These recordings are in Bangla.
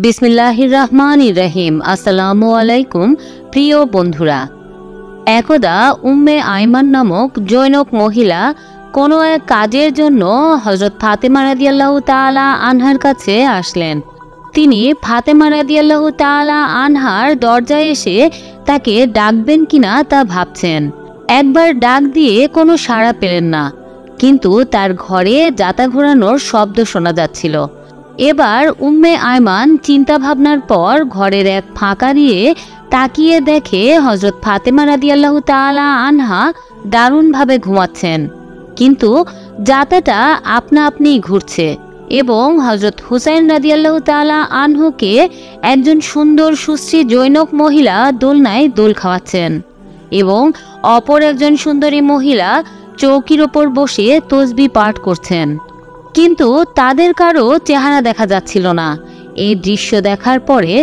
বিসমিল্লাহির রহমানির রহিম। আসসালামু আলাইকুম প্রিয় বন্ধুরা। একদা উম্মে আইমান নামক জৈনক মহিলা কোনো এক কাজের জন্য হযরত ফাতেমা রাদিয়াল্লাহু তাআলা আনহার কাছে আসলেন। তিনি ফাতেমা রাদিয়াল্লাহু তাআলা আনহার দরজায় এসে তাকে ডাকবেন কিনা তা ভাবছেন। একবার ডাক দিয়ে কোনো সাড়া পেলেন না, কিন্তু তার ঘরে জাতা ঘোরানোর শব্দ শোনা যাচ্ছিল। এবার উম্মে আইমান চিন্তা ভাবনার পর ঘরের এক ফাঁকা দিয়ে তাকিয়ে দেখে হযরত ফাতেমা রাদিয়াল্লাহু তাআলা আনহা দারুণভাবে ঘুমাচ্ছেন, কিন্তু জাতাটা আপনা আপনি ঘুরছে এবং হযরত হুসাইন রাদিয়াল্লাহু তাআলা আনহুকে একজন সুন্দর সুশ্রী জৈনক মহিলা দোলনায় দোল খাওয়াচ্ছেন এবং অপর একজন সুন্দরী মহিলা চৌকির ওপর বসে তসবিহ পাঠ করছেন, কিন্তু তাদের কারো চেহারা দেখা যাচ্ছিল না। এই দৃশ্য দেখার পরে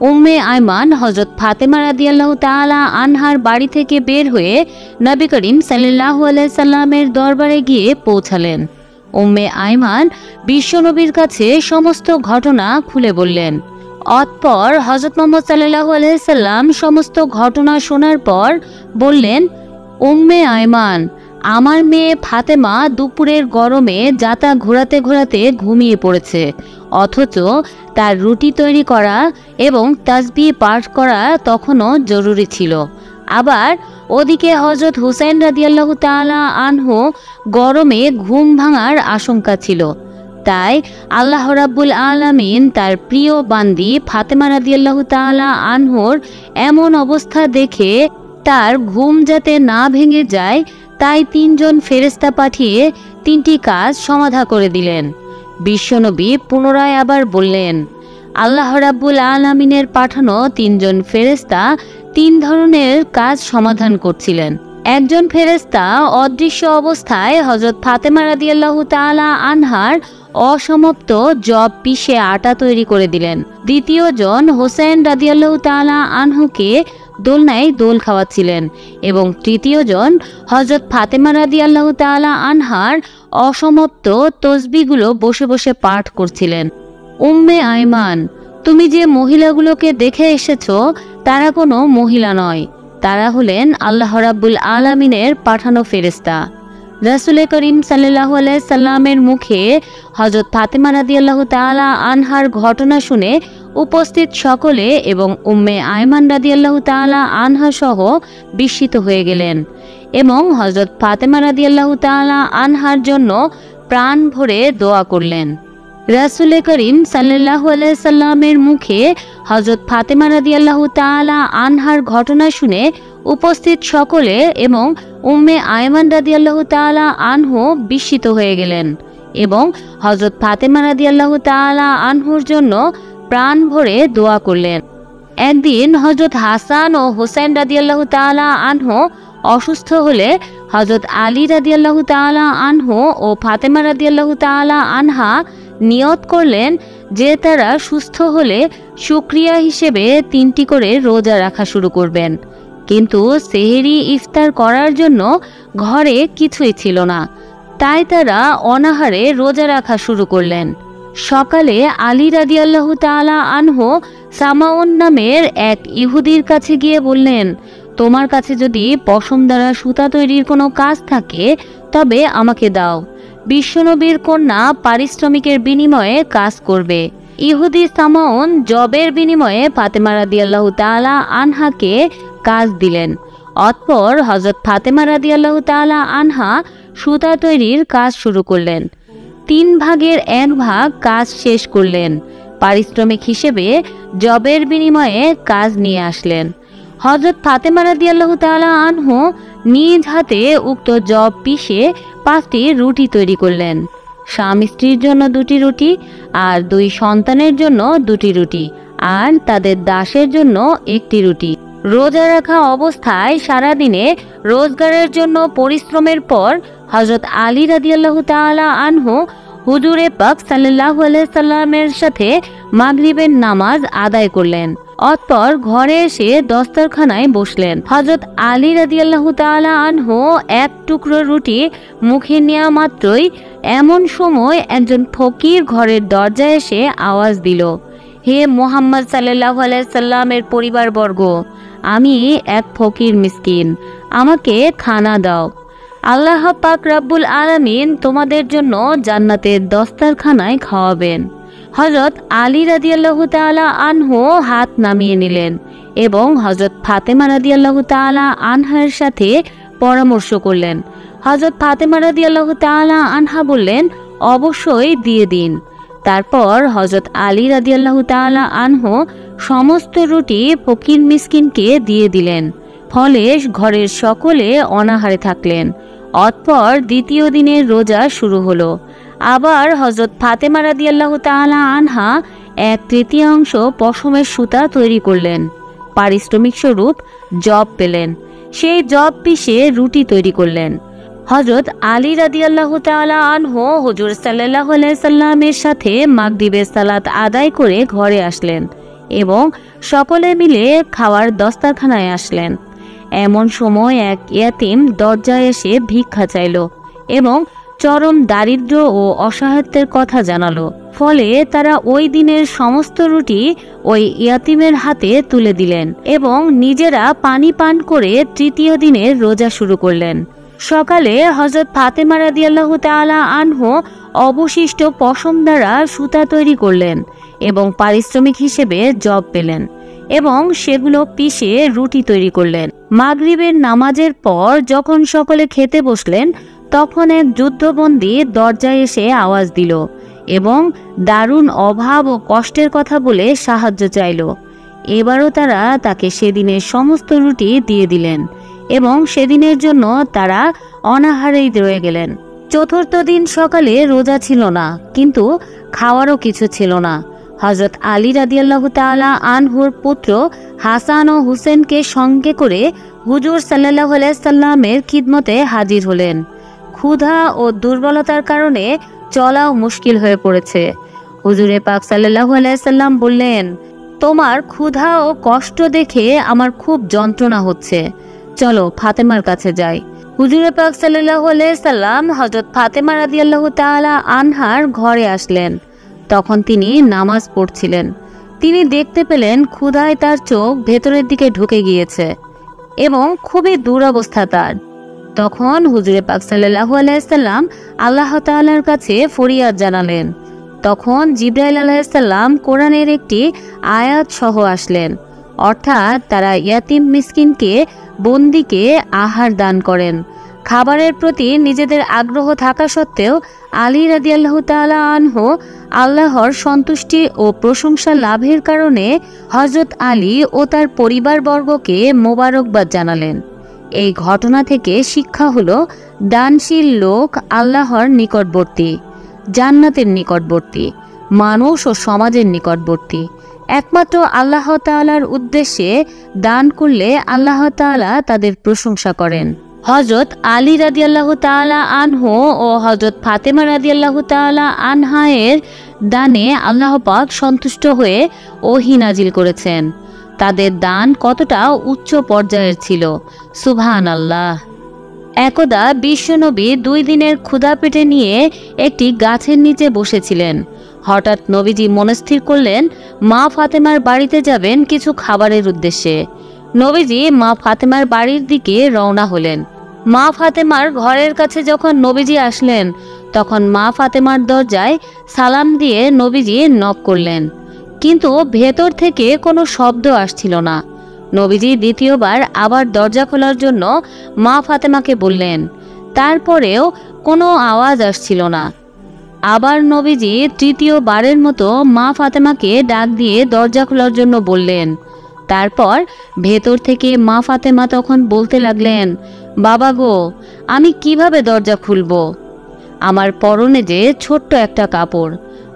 উম্মে আইমান হযরত ফাতেমা রাদিয়াল্লাহু তাআলা আনহার বাড়ি থেকে বের হয়ে নবী করিম সাল্লাল্লাহু আলাইহি সাল্লামের দরবারে গিয়ে পৌঁছালেন। উম্মে আইমান বিশ্বনবীর কাছে সমস্ত ঘটনা খুলে বললেন। অতঃপর হযরত মুহাম্মদ সাল্লাল্লাহু আলাইহি সাল্লাম সমস্ত ঘটনা শোনার পর বললেন, উম্মে আইমান, আমার মেয়ে ফাতেমা দুপুরের গরমে জাতা ঘোরাতে ঘোরাতে ঘুমিয়ে পড়েছে, অথচ তার রুটি তৈরি করা এবং তাসবিহ পাঠ করা তখনও জরুরি ছিল। আবার ওদিকে হযরত হুসাইন রাদিয়াল্লাহু তাআলা আনহু গরমে ঘুম ভাঙার আশঙ্কা ছিল। তাই আল্লাহ রাব্বুল আলামিন তার প্রিয় বান্দি ফাতেমা রাদিয়াল্লাহু তাআলা আনহুর এমন অবস্থা দেখে তার ঘুম যাতে না ভেঙে যায় তাই 3 জন ফেরেশতা পাঠিয়ে 3টি কাজ সমাধা করে দিলেন। বিশ্বনবী পুনরায় আবার বললেন, আল্লাহ রাব্বুল আলামিনের পাঠানো 3 জন ফেরেশতা 3 ধরনের কাজ সমাধান করছিলেন। একজন ফেরেশতা অদৃশ্য অবস্থায় হযরত ফাতেমা রাদিয়াল্লাহু তাআলা আনহার অসমাপ্ত জব পিষে আটা তৈরি করে দিলেন। দ্বিতীয় জন হোসেন রাদিয়াল্লাহু তাআলা আনহুকে দোলনায় দোল খাওয়াচ্ছিলেন এবং তৃতীয় জন হযরত ফাতেমা রাদিয়াল্লাহু তাআলা আনহার অসমাপ্ত তসবিহগুলো বসে বসে পাঠ করছিলেন। উম্মে আইমান, তুমি যে মহিলাগুলোকে দেখে এসেছো তারা কোনো মহিলা নয়, তারা হলেন আল্লাহ রাব্বুল আলামিনের পাঠানো ফেরেশতা। রাসূল করিম সাল্লাল্লাহু আলাইহি সাল্লামের মুখে হযরত ফাতেমা রাদিয়াল্লাহু তাআলা আনহার ঘটনা শুনে উপস্থিত সকলে এবং উম্মে আইমান রাদিয়াল্লাহু তাআলা আনহা সহ বিস্মিত হয়ে গেলেন এবং হযরত ফাতেমা রাদিয়াল্লাহু তাআলা আনহার জন্য প্রাণ ভরে দোয়া করলেন। রাসূল করিম সাল্লাল্লাহু আলাইহি সাল্লামের মুখে হযরত ফাতেমা রাদিয়াল্লাহু তাআলা আনহার ঘটনা শুনে উপস্থিত সকলে এবং উম্মে আইমান রাদিয়াল্লাহু তাআলা আনহু বিস্মিত হয়ে গেলেন এবং হযরত ফাতেমা রাদিয়াল্লাহু তাআলা আনহুর জন্য প্রাণ ভরে দোয়া করলেন। একদিন হযরত হাসান ও হোসেন রাদিয়াল্লাহু তাআলা আনহু অসুস্থ হলে হযরত আলী রাদিয়াল্লাহু তাআলা আনহু ও ফাতেমা রাদিয়াল্লাহু তাআলা আনহা নিয়ত করলেন যে তারা সুস্থ হলে শুকরিয়া হিসেবে 3টি করে রোজা রাখা শুরু করবেন, কিন্তু সেহরি ইফতার করার জন্য ঘরে কিছুই ছিল না, তাই তারা অনাহারে রোজা রাখা শুরু করলেন। সকালে আলী রাদিয়াল্লাহু তাআলা আনহু সামাউন নামের এক ইহুদির কাছে গিয়ে বললেন, তোমার কাছে যদি পশম দ্বারা সুতা তৈরির কোনো কাজ থাকে তবে আমাকে দাও, বিশ্বনবীর কন্যা পারিশ্রমিকের বিনিময়ে কাজ করবে। ইহুদি সামাউন জবের বিনিময়ে ফাতেমা রাদিয়াল্লাহু তাআলা আনহাকে কাজ দিলেন। অতঃপর হযরত ফাতেমা রাদিয়াল্লাহু তাআলা আনহা সুতা তৈরির কাজ শুরু করলেন। 3 ভাগের 1 ভাগ কাজ শেষ করলেন। পারিশ্রমিক হিসেবে জবের বিনিময়ে কাজ নিয়ে আসলেন। হযরত ফাতেমা রাদিয়াল্লাহু তাআলা আনহু নিজ হাতে উক্ত জব পিষে 5টি রুটি তৈরি করলেন। স্বামী স্ত্রীর জন্য 2টি রুটি, আর 2 সন্তানের জন্য 2টি রুটি, আর তাদের দাসের জন্য 1টি রুটি। রোজা রাখা অবস্থায় সারাদিনে রোজগারের জন্য পরিশ্রমের পর হযরত আলী রাদিয়াল্লাহু তাআলা আনহু হুজুরে পাক সাল্লাল্লাহু আলাইহি সাল্লামের সাথে মাগরিবের নামাজ আদায় করলেন। অতঃপর ঘরে এসে দস্তরখানায় বসলেন। হযরত আলী রাদিয়াল্লাহু তাআলা আনহু এক টুকরো রুটি মুখে নেওয়া মাত্রই এমন সময় একজন ফকির ঘরের দরজায় এসে আওয়াজ দিল, হে মুহাম্মদ সাল্লাল্লাহু আলাইহি সাল্লামের পরিবারবর্গ, আমি এক ফকির মিসকিন, আমাকে খানা দাও। আল্লাহ পাক রব্বুল আলামিন তোমাদের জন্য জান্নাতের দস্তারখানায় খাওয়াবেন। হযরত আলী রাদিয়াল্লাহু তাআলা আনহু হাত নামিয়ে নিলেন এবং হযরত ফাতেমা রাদিয়াল্লাহু তাআলা আনহার সাথে পরামর্শ করলেন। হযরত ফাতেমা রাদিয়াল্লাহু তাআলা আনহা বললেন, অবশ্যই দিয়ে দিন। তারপর হযরত আলী রাদিয়াল্লাহু তাআলা আনহু সমস্ত রুটি ফকির মিসকিনকে দিয়ে দিলেন। ফলে ঘরের সকলে অনাহারে থাকলেন। অতঃপর দ্বিতীয় দিনের রোজা শুরু হলো। আবার হযরত ফাতেমা রাদিয়াল্লাহু তাআলা আনহা 1/3 পশমের সুতা তৈরি করলেন। পারিশ্রমিক স্বরূপ জব পেলেন। সেই জব পিষে রুটি তৈরি করলেন। হযরত আলী রাদিয়াল্লাহু তাআলা আনহু হুজুর সাল্লাল্লাহু আলাইহি সাল্লামের সাথে মাগরিবের সালাত আদায় করে ঘরে আসলেন এবং সকলে মিলে খাওয়ার দস্তারখানায় আসলেন। এমন সময় এক ইয়াতিম দরজায় এসে ভিক্ষা চাইল এবং চরম দারিদ্র্য ও অসহায়ত্বের কথা জানালো। ফলে তারা ওই দিনের সমস্ত রুটি ওই ইয়াতিমের হাতে তুলে দিলেন এবং নিজেরা পানি পান করে তৃতীয় দিনের রোজা শুরু করলেন। সকালে হযরত ফাতেমা রাদিয়াল্লাহু তাআলা আনহু অবশিষ্ট পশম দ্বারা সুতা তৈরি করলেন এবং পারিশ্রমিক হিসেবে জব পেলেন এবং সেগুলো পিষে রুটি তৈরি করলেন। মাগরিবের নামাজের পর যখন সকলে খেতে বসলেন, তখন এক যুদ্ধবন্দী দরজায় এসে আওয়াজ দিল এবং দারুণ অভাব ও কষ্টের কথা বলে সাহায্য চাইল। এবারও তারা তাকে সেদিনের সমস্ত রুটি দিয়ে দিলেন এবং সেদিনের জন্য তারা অনাহারেই রয়ে গেলেন। চতুর্থ দিন সকালে রোজা ছিল না, কিন্তু খাওয়ারও কিছু ছিল না। হযরত আলী রাদিয়াল্লাহু তাআলা আনহুর পুত্র হাসান ও হুসেনকে সঙ্গে করে হুজুর সাল্লাল্লাহু আলাইহি সাল্লামের খিদমতে হাজির হলেন। ক্ষুধা ও দুর্বলতার কারণে চলাও মুশকিল হয়ে পড়েছে। হুজুরে পাক সাল্লাল্লাহু আলাইহি সাল্লাম বললেন, তোমার ক্ষুধা ও কষ্ট দেখে আমার খুব যন্ত্রণা হচ্ছে, চলো ফাতেমার কাছে যাই। হুজুরে পাক সাল্লাল্লাহু আলাইহি সাল্লাম হযরত ফাতেমা রাদিয়াল্লাহু তাআলা আনহার ঘরে আসলেন। তখন তিনি নামাজ পড়ছিলেন। তিনি দেখতে পেলেন ক্ষুধায় তার চোখ ভেতরের দিকে ঢুকে গিয়েছে এবং খুবই দুরবস্থা তার। তখন হুজুরে পাক সাল্লাল্লাহু আলাইহি সাল্লাম আল্লাহ তাআলার কাছে ফরিয়াদ জানালেন। তখন জিবরাইল আলাইহিস সালাম কোরআনের একটি আয়াত সহ আসলেন, অর্থাৎ তারা ইয়াতিম মিসকিনকে বন্দীকে আহার দান করেন। খাবারের প্রতি নিজেদের আগ্রহ থাকা সত্ত্বেও আলী রাদিয়াল্লাহু তাআলা আনহু আল্লাহর সন্তুষ্টি ও প্রশংসা লাভের কারণে হযরত আলী ও তার পরিবারবর্গকে মোবারকবাদ জানালেন। এই ঘটনা থেকে শিক্ষা হলো, দানশীল লোক আল্লাহর নিকটবর্তী, জান্নাতের নিকটবর্তী, মানুষ ও সমাজের নিকটবর্তী। একমাত্র আল্লাহ তাআলার উদ্দেশ্যে দান করলে আল্লাহ তাআলা তাদের প্রশংসা করেন। হযরত আলী রাদিয়াল্লাহু তাআলা আনহু ও হযরত ফাতেমা রাদিয়াল্লাহু তাআলা আনহায়ের দানে আল্লাহ পাক সন্তুষ্ট হয়ে ওহী নাজিল করেছেন। তাদের দান কতটা উচ্চ পর্যায়ের ছিল, সুবহানাল্লাহ। একদা বিশ্বনবী 2 দিনের ক্ষুধা পেটে নিয়ে একটি গাছের নিচে বসেছিলেন। হঠাৎ নবীজি মনস্থির করলেন মা ফাতেমার বাড়িতে যাবেন কিছু খাবারের উদ্দেশ্যে। নবীজি মা ফাতেমার বাড়ির দিকে রওনা হলেন। মা ফাতেমার ঘরের কাছে যখন নবীজি আসলেন, তখন মা ফাতেমার দরজায় সালাম দিয়ে নবীজি নক করলেন, কিন্তু ভেতর থেকে কোনো শব্দ আসছিল না। নবীজি দ্বিতীয়বার আবার দরজা খোলার জন্য মা ফাতেমাকে বললেন, তারপরেও কোনো আওয়াজ আসছিল না। আবার নবীজি তৃতীয়বারের মতো মা ফাতেমাকে ডাক দিয়ে দরজা খোলার জন্য বললেন। তারপর ভেতর থেকে মা ফাতেমা তখন বলতে লাগলেন, বাবা গো, আমি কিভাবে দরজা খুলব? আমার পরনে যে ছোট্ট একটা কাপড়,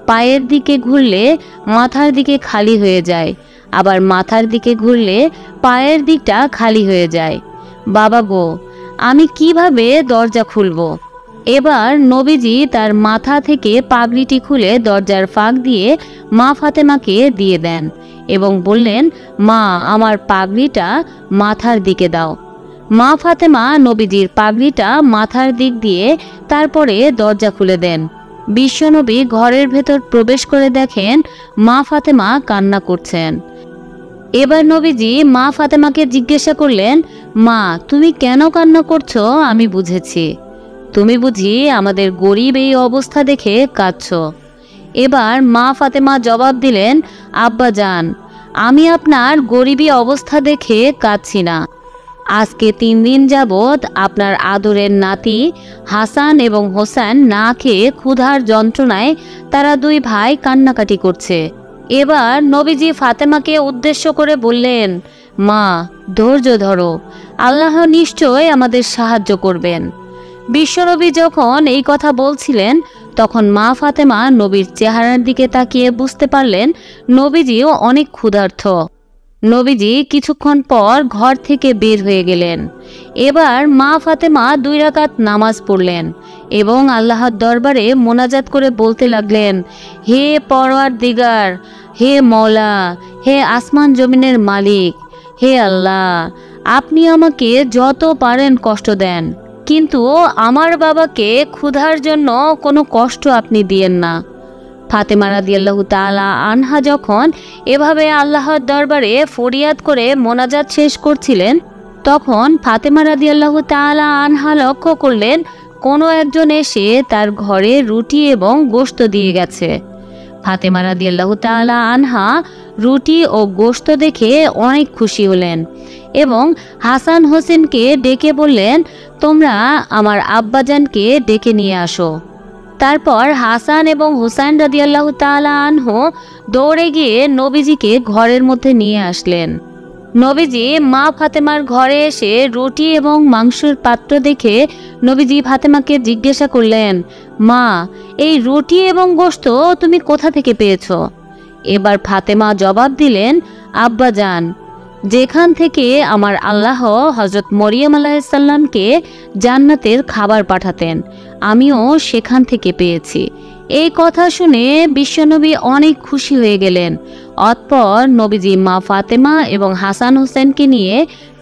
পায়ের দিকে ঘুরলে মাথার দিকে খালি হয়ে যায়, আবার মাথার দিকে ঘুরলে পায়ের দিকটা খালি হয়ে যায়। বাবা গো, আমি কিভাবে দরজা খুলব? এবার নবীজি তার মাথা থেকে পাগড়িটি খুলে দরজার ফাঁক দিয়ে মা ফাতেমাকে দিয়ে দেন এবং বললেন, মা, আমার পাগড়িটা মাথার দিকে দাও। মা ফাতেমা নবীজির পাগড়িটা মাথার দিক দিয়ে তারপরে দরজা খুলে দেন বিশ্বনবী ঘরের ভেতর প্রবেশ করে দেখেন মা ফাতেমা কান্না করছেন। এবার নবীজি মা ফাতেমাকে জিজ্ঞাসা করলেন, মা তুমি কেন কান্না করছো? আমি বুঝেছি, তুমি বুঝি আমাদের গরিব এই অবস্থা দেখে কাঁদছো। এবার মা ফাতেমা জবাব দিলেন, আব্বা যান, আমি আপনার গরিবী অবস্থা দেখে কাঁদছি না। আজকে 3 দিন যাবৎ আপনার আদরের নাতি হাসান এবং হোসেন না খেয়ে ক্ষুধার যন্ত্রণায় তারা 2 ভাই কান্নাকাটি করছে। এবার নবীজি ফাতেমাকে উদ্দেশ্য করে বললেন, মা ধৈর্য ধরো, আল্লাহ নিশ্চয় আমাদের সাহায্য করবেন। বিশ্বনবী যখন এই কথা বলছিলেন তখন মা ফাতেমা নবীর চেহারার দিকে তাকিয়ে বুঝতে পারলেন নবীজিও অনেক ক্ষুধার্ত। নবীজি কিছুক্ষণ পর ঘর থেকে বের হয়ে গেলেন। এবার মা ফাতেমা 2 রাকাত নামাজ পড়লেন এবং আল্লাহর দরবারে মোনাজাত করে বলতে লাগলেন, হে পরওয়ারদিগার, হে মওলা, হে আসমান জমিনের মালিক, হে আল্লাহ, আপনি আমাকে যত পারেন কষ্ট দেন, কিন্তু আমার বাবাকে ক্ষুধার জন্য কোনো কষ্ট আপনি দিয়েন না। ফাতেমা রাদিয়াল্লাহু তাআলা আনহা যখন এভাবে আল্লাহর দরবারে ফরিয়াদ করে মোনাজাত শেষ করছিলেন তখন ফাতেমা রাদিয়াল্লাহু তাআলা আনহা লক্ষ্য করলেন কোনো একজন এসে তার ঘরে রুটি এবং গোশত দিয়ে গেছে। ফাতেমা রাদিয়াল্লাহু তাআলা আনহা রুটি ও গোশত দেখে অনেক খুশি হলেন এবং হাসান হোসেনকে ডেকে বললেন, তোমরা আমার আব্বাজানকে ডেকে নিয়ে আসো। তারপর হাসান এবং হুসাইন রাদিয়াল্লাহু তাআলা আনহু দৌড়ে গিয়ে নবীজিকে ঘরের মধ্যে নিয়ে আসলেন। নবীজি মা ফাতেমার ঘরে এসে রুটি এবং মাংসের পাত্র দেখে নবীজি ফাতেমাকে জিজ্ঞাসা করলেন, মা এই রুটি এবং গোশত তুমি কোথা থেকে পেয়েছো? এবার ফাতেমা জবাব দিলেন, আব্বাজান, যেখান থেকে আমার আল্লাহ হযরত মরিয়ম আলাইহিস সালামকে জান্নাতের খাবার পাঠাতেন আমিও সেখান থেকে পেয়েছি। এই কথা শুনে বিশ্বনবী অনেক খুশি হয়ে গেলেন। অতঃপর নবীজি মা ফাতেমা এবং হাসান হোসেনকে নিয়ে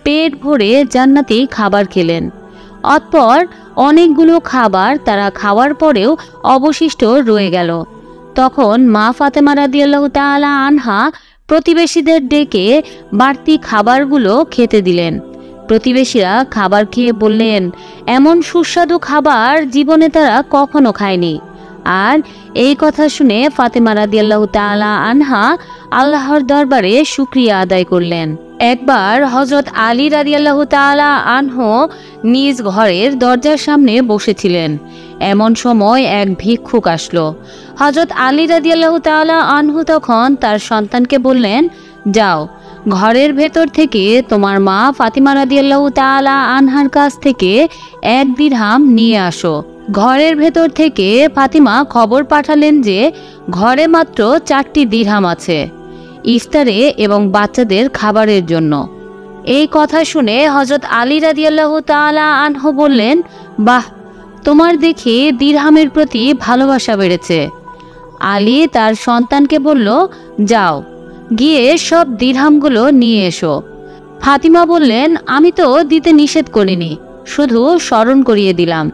পেট ভরে জান্নাতি খাবার খেলেন। অতঃপর অনেকগুলো খাবার তারা খাওয়ার পরেও অবশিষ্ট রয়ে গেল। তখন মা ফাতেমা রাদিয়াল্লাহু তাআলা আনহা প্রতিবেশীদের ডেকে বাড়তি খাবারগুলো খেতে দিলেন। প্রতিবেশীরা খাবার খেয়ে বললেন, এমন সুস্বাদু খাবার জীবনে তারা কখনো খায়নি। আর এই কথা শুনে ফাতেমা রাদিয়াল্লাহু তাআলা আনহা আল্লাহর দরবারে শুকরিয়া আদায় করলেন। একবার হযরত আলী রাদিয়াল্লাহু তাআলা আনহু নিজ ঘরের দরজার সামনে বসেছিলেন। এমন সময় এক ভিক্ষুক আসলো। হযরত আলী রাদিয়াল্লাহু তাআলা আনহু তখন তার সন্তানকে বললেন, যাও ঘরের ভেতর থেকে তোমার মা ফাতিমা রাদিয়াল্লাহু তাআলা আনহার কাছ থেকে 1 দিরহাম নিয়ে আসো। ঘরের ভেতর থেকে ফাতিমা খবর পাঠালেন যে ঘরে মাত্র 4টি দিরহাম আছে ইফতারে এবং বাচ্চাদের খাবারের জন্য। এই কথা শুনে হযরত আলী রাদিয়াল্লাহু তাআলা আনহু বললেন, বাহ, তোমার দেখি দিরহামের প্রতি ভালোবাসা বেড়েছে। আলী তার সন্তানকে বলল, যাও গিয়ে সব দিরহামগুলো নিয়ে এসো। ফাতিমা বললেন, আমি তো দিতে নিষেধ করিনি, শুধু স্মরণ করিয়ে দিলাম।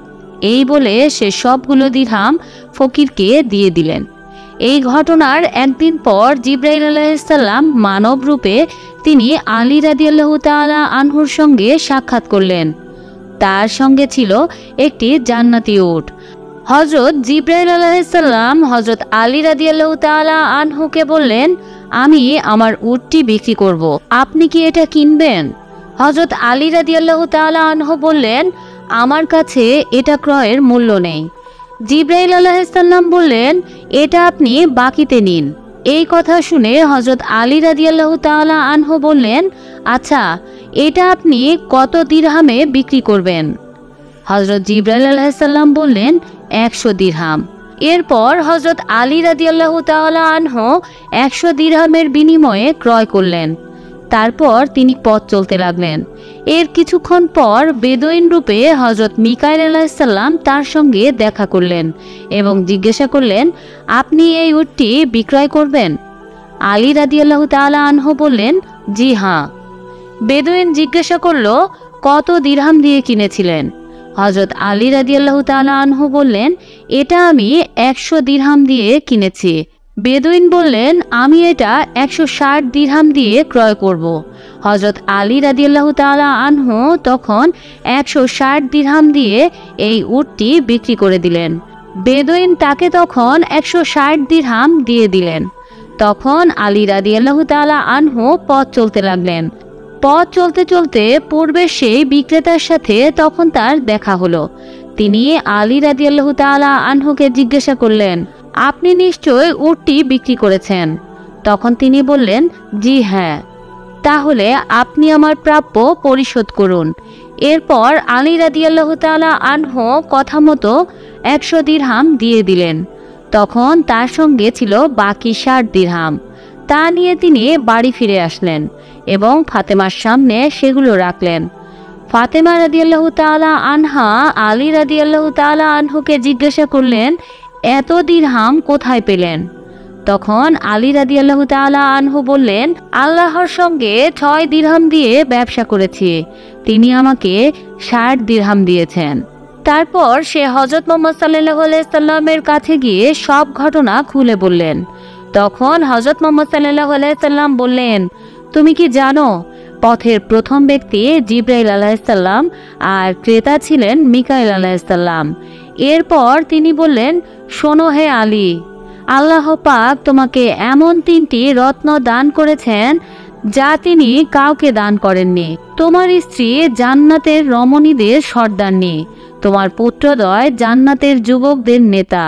এই বলে সে সবগুলো দিরহাম ফকিরকে দিয়ে দিলেন। এই ঘটনার একদিন পর জিবরাইল আলাইহিস সালাম মানব রূপে তিনি আলী রাদিয়াল্লাহু তাআলা আনহুর সঙ্গে সাক্ষাৎ করলেন। তার সঙ্গে ছিল একটি জান্নাতি উট। হযরত জিবরাইল আলাইহিস সালাম হযরত আলী রাদিয়াল্লাহু তাআলা আনহুকে বললেন, আমি আমার উটটি বিক্রি করব, আপনি কি এটা কিনবেন? হযরত আলী রাদিয়াল্লাহু তাআলা আনহু বললেন, আমার কাছে এটা ক্রয়ের মূল্য নেই। জিবরাইল আলাইহিস সালাম বললেন, এটা আপনি বাকিতে নিন। এই কথা শুনে হযরত আলী রাদিয়াল্লাহু তাআলা আনহু বললেন, আচ্ছা এটা আপনি কত দিরহামে বিক্রি করবেন? হযরত জিবরাইল আলাইহিস সালাম বললেন, 100 দিরহাম। এরপর হযরত আলী রাদিয়াল্লাহু তাআলা আনহু 100 দিরহামের বিনিময়ে ক্রয় করলেন। তারপর তিনি পথ চলতে লাগলেন। এর কিছুক্ষণ পর বেদুইন রূপে হযরত মিকাইল আলাইহিস সালাম তার সঙ্গে দেখা করলেন এবং জিজ্ঞাসা করলেন, আপনি এই উটটি বিক্রয় করবেন? আলী রাদিয়াল্লাহু তাআলা আনহু বললেন, জি হ্যাঁ। বেদুইন জিজ্ঞাসা করল, কত দিরহাম দিয়ে কিনেছিলেন? হযরত আলী রাদিয়াল্লাহু তাআলা আনহু বললেন, এটা আমি 100 দিরহাম দিয়ে কিনেছি। বেদুইন বললেন, আমি এটা 160 দিরহাম দিয়ে ক্রয় করব। হযরত আলী রাদিয়াল্লাহু তাআলা আনহু তখন 160 দিরহাম দিয়ে এই উটটি বিক্রি করে দিলেন। বেদুইন তাকে তখন 160 দিরহাম দিয়ে দিলেন। তখন আলী রাদিয়াল্লাহু তাআলা আনহু পথ চলতে লাগলেন। পথ চলতে চলতে পূর্বে সেই বিক্রেতার সাথে তখন তার দেখা হলো। তিনি আলী রাদিয়াল্লাহু তাআলা আনহুকে জিজ্ঞাসা করলেন, আপনি নিশ্চয়ই উটটি বিক্রি করেছেন? তখন তিনি বললেন, জি হ্যাঁ। তাহলে আপনি আমার প্রাপ্য পরিশোধ করুন। এরপর আলী রাদিয়াল্লাহু তাআলা আনহু কথা মতো 100 দিরহাম দিয়ে দিলেন। তখন তার সঙ্গে ছিল বাকি 60 দিরহাম। তা নিয়ে তিনি বাড়ি ফিরে আসলেন এবং ফাতেমার সামনে সেগুলো রাখলেন। ফাতেমা রাদিয়াল্লাহু তাআলা আনহা আলী রাদিয়াল্লাহু তাআলা আনহুকে জিজ্ঞাসা করলেন, এত দিরহাম কোথায় পেলেন? তখন আলী রাদিয়াল্লাহু তাআলা আনহু বললেন, আল্লাহর সঙ্গে 6 দিরহাম দিয়ে ব্যবসা করেছি, তিনি আমাকে 60 দিরহাম দিয়েছেন। তারপর সে হযরত মুহাম্মদ সাল্লাল্লাহু আলাইহি সাল্লামের কাছে গিয়ে সব ঘটনা খুলে বললেন। তখন হযরত মুহাম্মদ সাল্লাল্লাহু আলাইহি সাল্লাম বললেন, তুমি কি জানো পথের প্রথম ব্যক্তি জিবরাইল আলাইহিস সালাম আর ক্রেতা ছিলেন মিকাইল আলাইহিস সালাম। এরপর তিনি বললেন, শোনো হে আলী, আল্লাহ পাক তোমাকে এমন 3টি রত্ন দান করেছেন যা তিনি কাউকে দান করেননি। তোমার স্ত্রী জান্নাতের রমণীদের সর্দারনী, তোমার পুত্রদ্বয় জান্নাতের যুবকদের নেতা,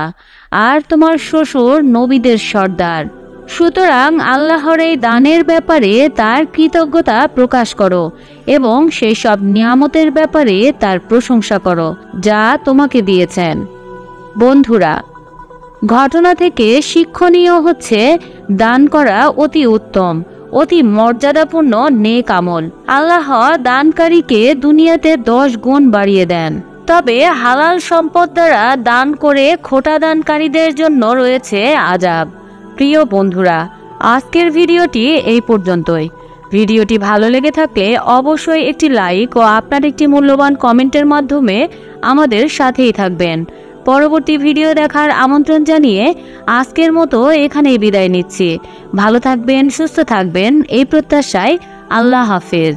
আর তোমার শ্বশুর নবীদের সর্দার। সুতরাং আল্লাহর এই দানের ব্যাপারে তার কৃতজ্ঞতা প্রকাশ করো এবং সেই সব নিয়ামতের ব্যাপারে তার প্রশংসা করো যা তোমাকে দিয়েছেন। বন্ধুরা, ঘটনা থেকে শিক্ষণীয় হচ্ছে দান করা অতি উত্তম, অতি মর্যাদাপূর্ণ নেক আমল। আল্লাহ দানকারীকে দুনিয়াতে 10 গুণ বাড়িয়ে দেন। তবে হালাল সম্পদ দ্বারা দান করে খোটা দানকারীদের জন্য রয়েছে আযাব। প্রিয় বন্ধুরা, আজকের ভিডিওটি এই পর্যন্তই। ভিডিওটি ভালো লেগে থাকলে অবশ্যই একটি লাইক ও আপনার একটি মূল্যবান কমেন্টের মাধ্যমে আমাদের সাথেই থাকবেন। পরবর্তী ভিডিও দেখার আমন্ত্রণ জানিয়ে আজকের মতো এখানেই বিদায় নিচ্ছি। ভালো থাকবেন, সুস্থ থাকবেন এই প্রত্যাশায়। আল্লাহ হাফেজ।